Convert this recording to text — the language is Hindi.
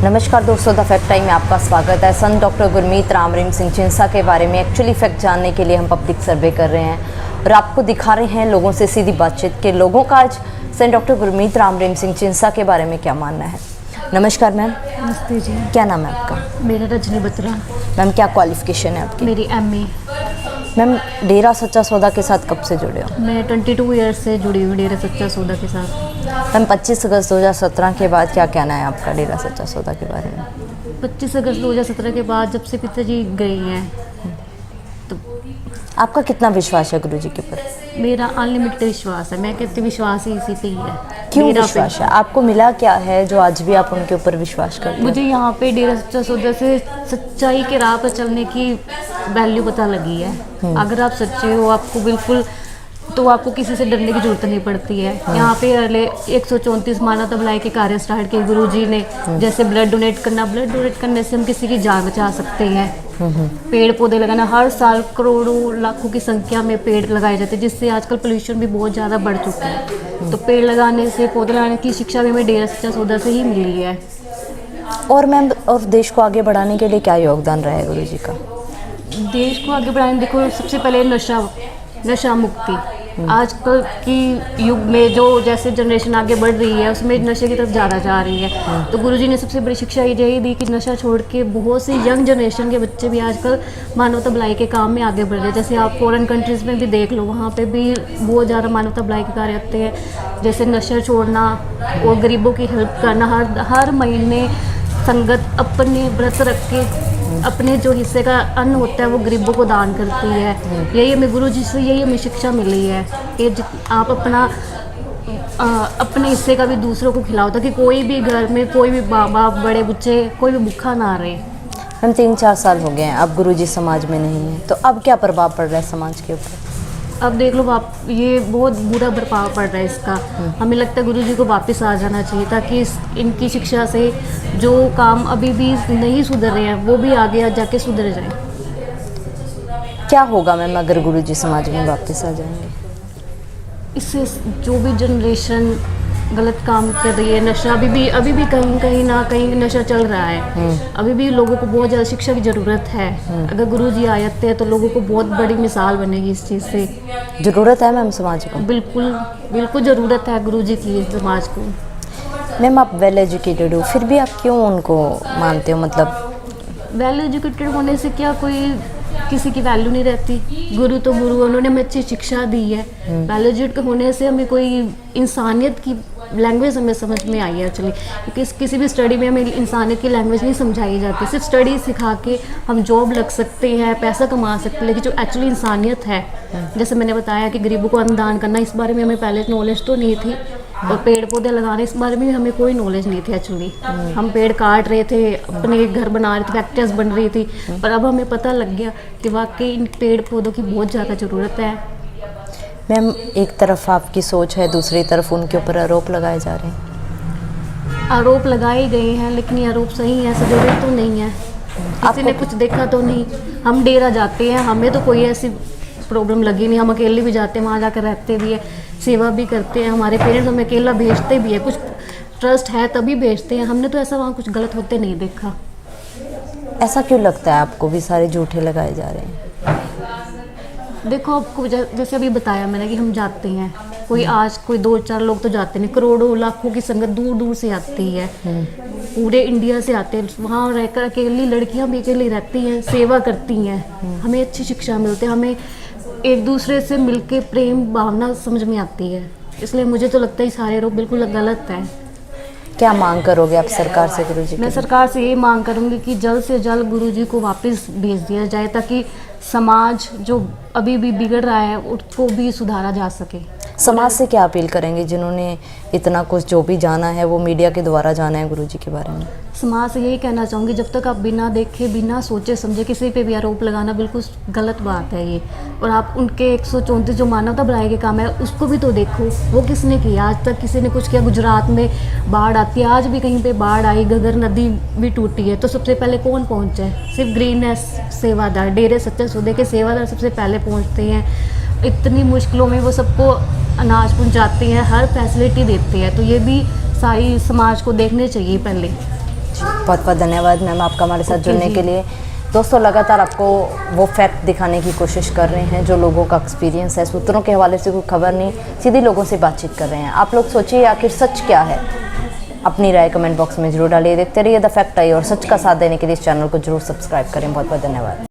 नमस्कार दोस्तों, द फैक्ट टाइम में आपका स्वागत है। संत डॉक्टर गुरमीत राम रहीम सिंह चिंसा के बारे में एक्चुअली फैक्ट जानने के लिए हम पब्लिक सर्वे कर रहे हैं और आपको दिखा रहे हैं लोगों से सीधी बातचीत के लोगों का आज संत डॉक्टर गुरमीत राम रहीम सिंह चिंसा के बारे में क्या मानना है। नमस्कार मैम। नमस्ते जी। क्या नाम है आपका? मेरा रजनी बत्रा। मैम क्या क्वालिफिकेशन है आपकी? मेरी MA। मैम डेरा सच्चा सौदा के साथ कब से जुड़े हो? मैं 22 ईयर्स से जुड़ी हूँ डेरा सच्चा सौदा के साथ। मैम 25 अगस्त 2017 के बाद क्या कहना है आपका डेरा सच्चा सौदा के बारे में? 25 अगस्त 2017 के बाद जब से पिताजी गए हैं तो आपका कितना विश्वास है गुरु जी के ऊपर? मेरा अनलिमिटेड विश्वास है। मैं कहती विश्वास ही इसी पे ही है। क्यों डेरा विश्वास है? आपको मिला क्या है जो आज भी आप उनके ऊपर विश्वास करते हैं? मुझे यहाँ पे डेरा सच्चा सौदा से सच्चाई के राह पर चलने की वैल्यू पता लगी है। अगर आप सच्चे हो, आपको बिल्कुल, तो आपको किसी से डरने की जरूरत नहीं पड़ती है। यहाँ पे 134 मानवता भलाई के कार्य स्टार्ट किए गुरुजी ने। जैसे ब्लड डोनेट करने से हम किसी की जान बचा सकते हैं। पेड़ पौधे लगाना, हर साल करोड़ों लाखों की संख्या में पेड़ लगाए जाते हैं, जिससे आजकल पोल्यूशन भी बहुत ज़्यादा बढ़ चुका है। तो पेड़ लगाने से, पौधे लगाने की शिक्षा भी हमें डेरा सच्चा सौदा से ही मिली है। और मैम, और देश को आगे बढ़ाने के लिए क्या योगदान रहा है गुरु जी का? देश को आगे बढ़ाने, देखो सबसे पहले नशा मुक्ति। आजकल की युग में जो जैसे जनरेशन आगे बढ़ रही है उसमें नशे की तरफ ज़्यादा जा रही है। तो गुरुजी ने सबसे बड़ी शिक्षा यही दी कि नशा छोड़ के बहुत सी यंग जनरेशन के बच्चे भी आजकल मानवता भलाई के काम में आगे बढ़ रहे हैं। जैसे आप फॉरेन कंट्रीज़ में भी देख लो, वहाँ पे भी बहुत ज़्यादा मानवता भलाई के कार्य होते हैं। जैसे नशा छोड़ना और गरीबों की हेल्प करना। हर महीने संगत अपने व्रत रख के अपने जो हिस्से का अन्न होता है वो गरीबों को दान करती है। यही हमें गुरुजी से यही हमें शिक्षा मिली है कि आप अपने हिस्से का भी दूसरों को खिलाओ, ताकि कोई भी घर में कोई भी बाबा बड़े बच्चे कोई भी भूखा ना रहे। हम 3-4 साल हो गए हैं, अब गुरुजी समाज में नहीं है, तो अब क्या प्रभाव पड़ रहा है समाज के ऊपर? अब देख लो आप, ये बहुत बुरा प्रभाव पड़ रहा है इसका। हमें लगता है गुरुजी को वापस आ जाना चाहिए, ताकि इनकी शिक्षा से जो काम अभी भी नहीं सुधर रहे हैं वो भी आगे जाके सुधर जाए। क्या होगा मैम अगर गुरुजी समाज में वापस आ जाएंगे? इससे जो भी जनरेशन गलत काम कर रही है, नशा अभी भी कहीं ना कहीं नशा चल रहा है। अभी भी लोगों को बहुत ज़्यादा शिक्षा की ज़रूरत है। अगर गुरुजी आ जाते हैं तो लोगों को बहुत बड़ी मिसाल बनेगी इस चीज़ से। ज़रूरत है मैम समाज को? बिल्कुल ज़रूरत है गुरुजी की समाज को। मैम आप वेल एजुकेटेड हो, फिर भी आप क्यों उनको मानते हो? मतलब वेल एजुकेटेड होने से क्या कोई किसी की वैल्यू नहीं रहती? गुरु तो गुरु, उन्होंने हमें अच्छी शिक्षा दी है। वेल एजुकेटेड होने से हमें कोई इंसानियत की लैंग्वेज हमें समझ में आई है एक्चुअली, क्योंकि किसी भी स्टडी में हमें इंसानियत की लैंग्वेज नहीं समझाई जाती। सिर्फ स्टडी सिखा के हम जॉब लग सकते हैं, पैसा कमा सकते हैं, लेकिन जो एक्चुअली इंसानियत है, जैसे मैंने बताया कि गरीबों को अन्नदान करना, इस बारे में हमें पहले नॉलेज तो नहीं थी। और पेड़ पौधे लगाने, इस बारे में हमें कोई नॉलेज नहीं थी एक्चुअली। हम पेड़ काट रहे थे, अपने घर बना रहे थे, फैक्ट्रियाँ बन रही थी, पर अब हमें पता लग गया कि वाकई इन पेड़ पौधों की बहुत ज़्यादा ज़रूरत है। मैम एक तरफ आपकी सोच है, दूसरी तरफ उनके ऊपर आरोप लगाए जा रहे हैं। आरोप लगाए गए हैं, लेकिन ये आरोप सही है, ऐसा जरूरी तो नहीं है। किसी ने कुछ देखा तो नहीं। हम डेरा जाते हैं, हमें तो कोई ऐसी प्रॉब्लम लगी नहीं। हम अकेले भी जाते हैं, वहाँ जाकर रहते भी है, सेवा भी करते हैं। हमारे पेरेंट्स हमें अकेला भेजते भी है, कुछ ट्रस्ट है तभी भेजते हैं। हमने तो ऐसा वहाँ कुछ गलत होते नहीं देखा। ऐसा क्यों लगता है आपको भी सारे झूठे लगाए जा रहे हैं? देखो आपको जैसे अभी बताया मैंने कि हम जाते हैं, कोई 2-4 लोग तो जाते नहीं, करोड़ों लाखों की संगत दूर दूर से आती है। पूरे इंडिया से आते हैं। वहाँ रहकर अकेली लड़कियाँ भी अकेली रहती हैं, सेवा करती हैं। हमें अच्छी शिक्षा मिलती है, हमें एक दूसरे से मिलके प्रेम भावना समझ में आती है। इसलिए मुझे तो लगता है सारे लोग बिल्कुल गलत हैं। क्या मांग करोगे आप सरकार से गुरुजी? मैं सरकार से यही मांग करूँगी कि जल्द से जल्द गुरुजी को वापस भेज दिया जाए, ताकि समाज जो अभी भी बिगड़ रहा है उसको भी सुधारा जा सके। समाज से क्या अपील करेंगे जिन्होंने इतना कुछ जो भी जाना है वो मीडिया के द्वारा जाना है गुरुजी के बारे में? समाज से यही कहना चाहूँगी, जब तक आप बिना देखे बिना सोचे समझे किसी पे भी आरोप लगाना बिल्कुल गलत बात है ये। और आप उनके 134 जो मानवता भलाई के काम है उसको भी तो देखो, वो किसने किया? आज तक किसी ने कुछ किया? गुजरात में बाढ़ आती है, आज भी कहीं पे बाढ़ आई, घग्गर नदी भी टूटी है, तो सबसे पहले कौन पहुँचा है? सिर्फ ग्रीननेस सेवादार, डेरे सच्चे सौदे के सेवादार सबसे पहले पहुँचते हैं। इतनी मुश्किलों में वो सबको अनाज पहुंचाते हैं, हर फैसिलिटी देते हैं, तो ये भी सारी समाज को देखने चाहिए पहले। बहुत बहुत धन्यवाद मैम आपका हमारे साथ ओके जुड़ने जी। के लिए। दोस्तों लगातार आपको वो फैक्ट दिखाने की कोशिश कर रहे हैं जो लोगों का एक्सपीरियंस है, सूत्रों के हवाले से कोई खबर नहीं, सीधी लोगों से बातचीत कर रहे हैं। आप लोग सोचिए आखिर सच क्या है, अपनी राय कमेंट बॉक्स में जरूर डालिए। देखते रहिए द फैक्ट आई और सच का साथ देने के लिए इस चैनल को जरूर सब्सक्राइब करें। बहुत बहुत धन्यवाद।